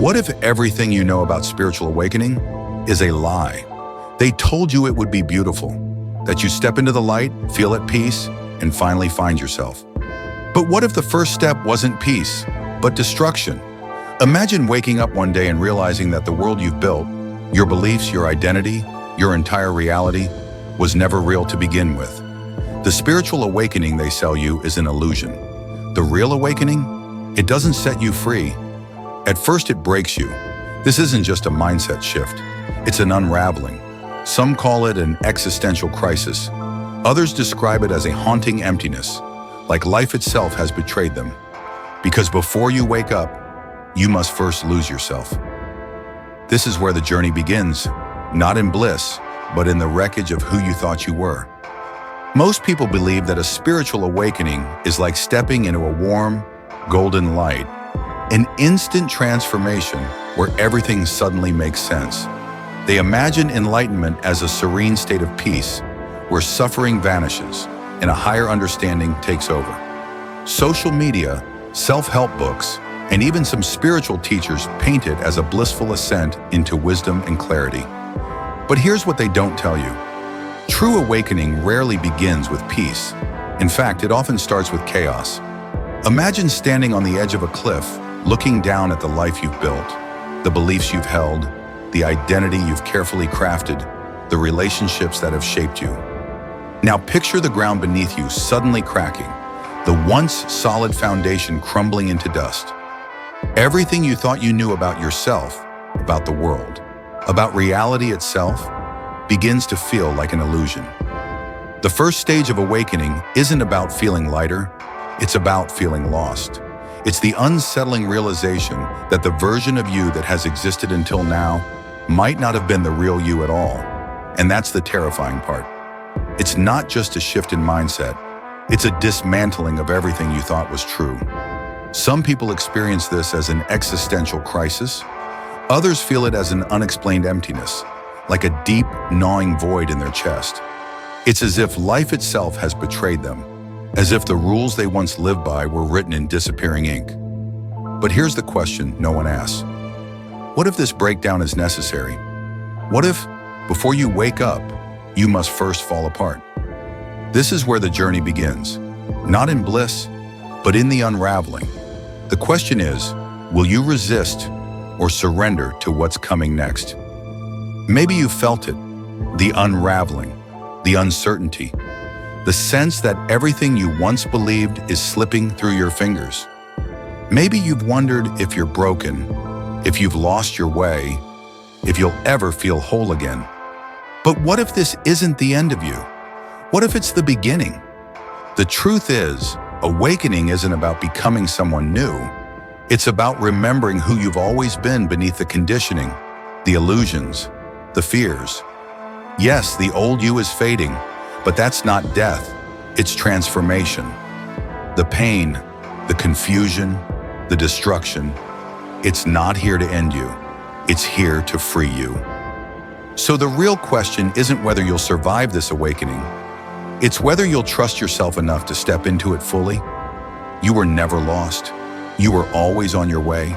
What if everything you know about spiritual awakening is a lie? They told you it would be beautiful, that you step into the light, feel at peace, and finally find yourself. But what if the first step wasn't peace, but destruction? Imagine waking up one day and realizing that the world you've built, your beliefs, your identity, your entire reality, was never real to begin with. The spiritual awakening they sell you is an illusion. The real awakening, it doesn't set you free. At first it breaks you. This isn't just a mindset shift. It's an unraveling. Some call it an existential crisis. Others describe it as a haunting emptiness, like life itself has betrayed them. Because before you wake up, you must first lose yourself. This is where the journey begins, not in bliss, but in the wreckage of who you thought you were. Most people believe that a spiritual awakening is like stepping into a warm, golden light, an instant transformation where everything suddenly makes sense. They imagine enlightenment as a serene state of peace, where suffering vanishes and a higher understanding takes over. Social media, self-help books, and even some spiritual teachers paint it as a blissful ascent into wisdom and clarity. But here's what they don't tell you. True awakening rarely begins with peace. In fact, it often starts with chaos. Imagine standing on the edge of a cliff, looking down at the life you've built, the beliefs you've held, the identity you've carefully crafted, the relationships that have shaped you. Now picture the ground beneath you suddenly cracking, the once solid foundation crumbling into dust. Everything you thought you knew about yourself, about the world, about reality itself, begins to feel like an illusion. The first stage of awakening isn't about feeling lighter, it's about feeling lost. It's the unsettling realization that the version of you that has existed until now might not have been the real you at all. And that's the terrifying part. It's not just a shift in mindset, it's a dismantling of everything you thought was true. Some people experience this as an existential crisis. Others feel it as an unexplained emptiness, like a deep, gnawing void in their chest. It's as if life itself has betrayed them, as if the rules they once lived by were written in disappearing ink. But here's the question no one asks. What if this breakdown is necessary? What if, before you wake up, you must first fall apart? This is where the journey begins, not in bliss, but in the unraveling. The question is, will you resist or surrender to what's coming next? Maybe you felt it, the unraveling, the uncertainty, the sense that everything you once believed is slipping through your fingers. Maybe you've wondered if you're broken, if you've lost your way, if you'll ever feel whole again. But what if this isn't the end of you? What if it's the beginning? The truth is, awakening isn't about becoming someone new. It's about remembering who you've always been beneath the conditioning, the illusions, the fears. Yes, the old you is fading, but that's not death, it's transformation. The pain, the confusion, the destruction, it's not here to end you, it's here to free you. So the real question isn't whether you'll survive this awakening, it's whether you'll trust yourself enough to step into it fully. You were never lost, you were always on your way.